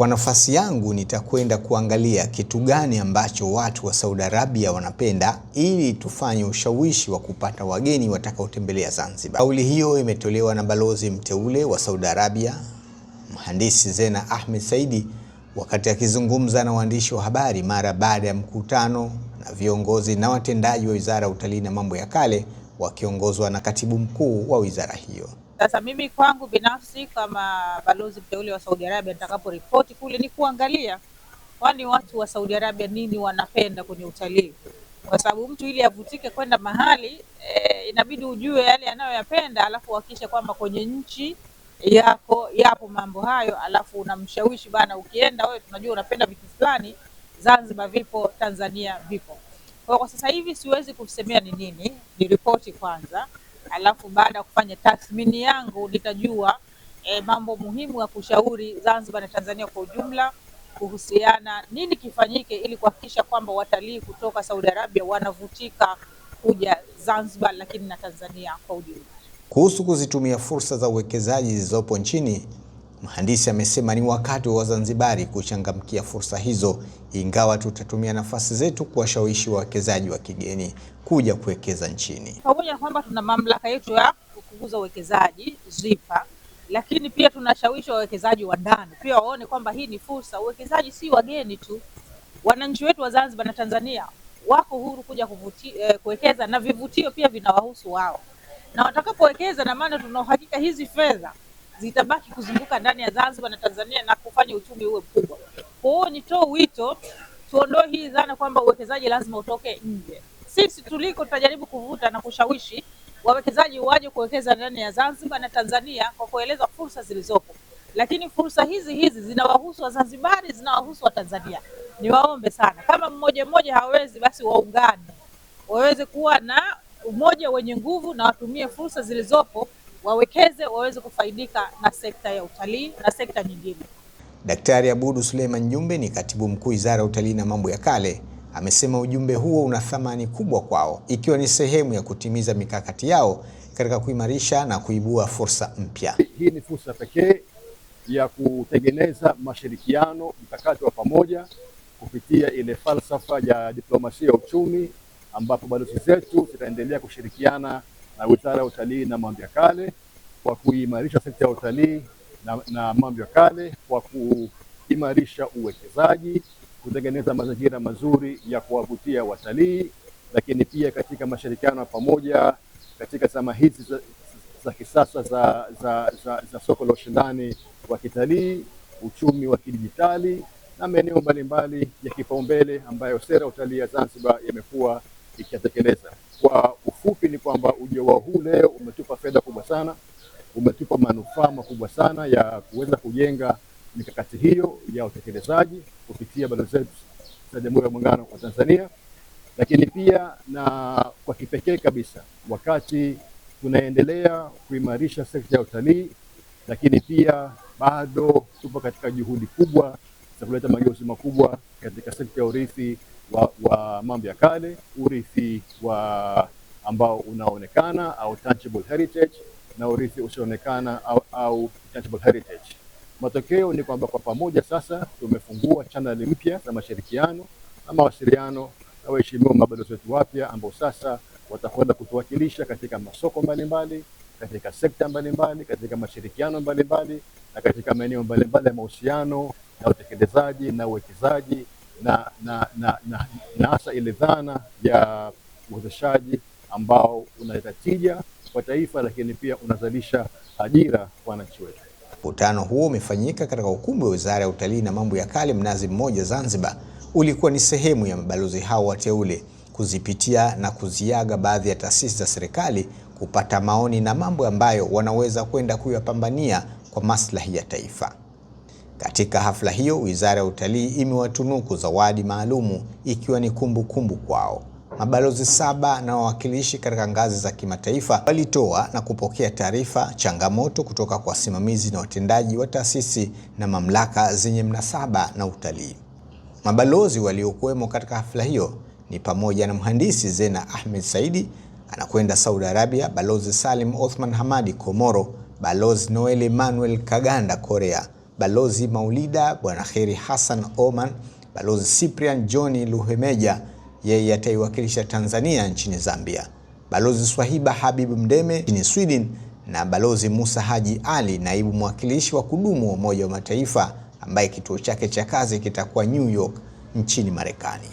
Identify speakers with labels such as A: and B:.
A: Kwa nafasi yangu nitakwenda kuangalia kitu gani ambacho watu wa Saudi Arabia wanapenda ili tufanye ushawishi wa kupata wageni watakaotembelea Zanzibar. Kauli hiyo imetolewa na balozi mteule wa Saudi Arabia, Mhandisi Zena Ahmed Saidi, wakati akizungumza na waandishi wa habari mara baada ya mkutano na viongozi na watendaji wa Wizara ya Utalii na Mambo ya Kale wakiongozwa na Katibu Mkuu wa wizara hiyo.
B: Sasa mimi kwangu binafsi kama balozi mteule wa Saudi Arabia, nitakaporipoti kule ni kuangalia kwani watu wa Saudi Arabia nini wanapenda kwenye utalii, kwa sababu mtu ili avutike kwenda mahali inabidi ujue yale anayoyapenda, alafu uhakikishe kwamba kwenye nchi yako yapo mambo hayo, alafu unamshawishi bana, ukienda wewe tunajua unapenda vitu fulani, Zanzibar vipo, Tanzania vipo. Kwa sasa hivi siwezi kusemea ni nini, ni ripoti kwanza, alafu baada ya kufanya tathmini yangu nitajua mambo muhimu ya kushauri Zanzibar na Tanzania kwa ujumla kuhusiana nini kifanyike ili kuhakikisha kwamba watalii kutoka Saudi Arabia wanavutika kuja Zanzibar lakini na Tanzania kwa ujumla.
A: Kuhusu kuzitumia fursa za uwekezaji zilizopo nchini, mhandisi amesema ni wakati wa Wazanzibari kuchangamkia fursa hizo, ingawa tutatumia nafasi zetu kuwashawishi wawekezaji wa kigeni kuja kuwekeza nchini.
B: Pamoja na kwamba tuna mamlaka yetu ya kukuza uwekezaji ZIPA, lakini pia tunashawishi wawekezaji wa ndani pia waone kwamba hii ni fursa. Uwekezaji si wageni tu, wananchi wetu wa Zanzibar na Tanzania wako huru kuja kuwekeza, na vivutio pia vinawahusu wao, na watakapowekeza na maana tuna uhakika hizi fedha zitabaki kuzunguka ndani ya Zanzibar na Tanzania na kufanya uchumi uwe mkubwa. Kwa hiyo nitoe wito, tuondoe hii dhana kwamba uwekezaji lazima utoke nje. Sisi tuliko tutajaribu kuvuta na kushawishi wawekezaji waje kuwekeza ndani ya Zanzibar na Tanzania kwa kueleza fursa zilizopo, lakini fursa hizi zinawahusu Wazanzibari, zinawahusu Watanzania. Niwaombe sana, kama mmoja hawezi, basi waungane, waweze kuwa na umoja wenye nguvu na watumie fursa zilizopo, wawekeze, waweze kufaidika na sekta ya utalii na sekta nyingine.
A: Daktari Abudu Suleiman Jumbe ni Katibu Mkuu Wizara ya Utalii na Mambo ya Kale, amesema ujumbe huo una thamani kubwa kwao, ikiwa ni sehemu ya kutimiza mikakati yao katika kuimarisha na kuibua fursa mpya.
C: Hii ni fursa pekee ya kutengeneza mashirikiano, mkakati wa pamoja kupitia ile falsafa ya diplomasia ya uchumi, ambapo balozi zetu zitaendelea kushirikiana na Wizara ya Utalii na Mambo ya Kale kwa kuimarisha sekta ya utalii na mambo ya kale, kwa kuimarisha uwekezaji, kutengeneza mazingira mazuri ya kuwavutia watalii, lakini pia katika mashirikiano pamoja katika zama hizi za kisasa za soko la ushindani wa kitalii, uchumi wa kidijitali na maeneo mbalimbali ya kipaumbele ambayo sera ya utalii ya Zanzibar imekuwa ikiyatekeleza. Kwa ufupi ni kwamba ujio wa huu leo umetupa fedha kubwa sana, umetupa manufaa makubwa sana ya kuweza kujenga mikakati hiyo ya utekelezaji kupitia balozi zetu za Jamhuri ya Muungano wa Tanzania, lakini pia na kwa kipekee kabisa wakati tunaendelea kuimarisha sekta ya utalii, lakini pia bado tupo katika juhudi kubwa za kuleta mageuzi makubwa katika sekta ya urithi wa mambo ya kale, urithi wa ambao unaonekana au tangible heritage na urithi usioonekana au tangible heritage. Matokeo ni kwamba kwa pamoja sasa tumefungua channel mpya za mashirikiano na mawasiliano na waheshimiwa mabalozi wetu wapya ambao sasa watakwenda kutuwakilisha katika masoko mbalimbali, katika sekta mbalimbali, katika mashirikiano mbalimbali na katika maeneo mbalimbali ya mahusiano na utekelezaji na uwekezaji na hasa ile dhana ya uwezeshaji ambao unaleta tija kwa taifa, lakini pia unazalisha ajira kwa wananchi wetu.
A: Mkutano huo umefanyika katika ukumbi wa Wizara ya Utalii na Mambo ya Kale, Mnazi Mmoja, Zanzibar. Ulikuwa ni sehemu ya mabalozi hao wateule kuzipitia na kuziaga baadhi ya taasisi za serikali, kupata maoni na mambo ambayo wanaweza kwenda kuyapambania kwa maslahi ya taifa. Katika hafla hiyo, Wizara ya Utalii imewatunuku zawadi maalumu, ikiwa ni kumbukumbu kwao. Mabalozi 7 na wawakilishi katika ngazi za kimataifa walitoa na kupokea taarifa, changamoto kutoka kwa wasimamizi na watendaji wa taasisi na mamlaka zenye mnasaba na utalii. Mabalozi waliokuwemo katika hafla hiyo ni pamoja na Mhandisi Zena Ahmed Saidi anakwenda Saudi Arabia, Balozi Salim Othman Hamadi Komoro, Balozi Noel Emmanuel Kaganda Korea, Balozi Maulida Bwana Kheri Hassan Oman, Balozi Cyprian John Luhemeja yeye ataiwakilisha Tanzania nchini Zambia, Balozi Swahiba Habib Mdeme nchini Sweden na Balozi Musa Haji Ali, naibu mwakilishi wa kudumu wa Umoja wa Mataifa ambaye kituo chake cha kazi kitakuwa New York nchini Marekani.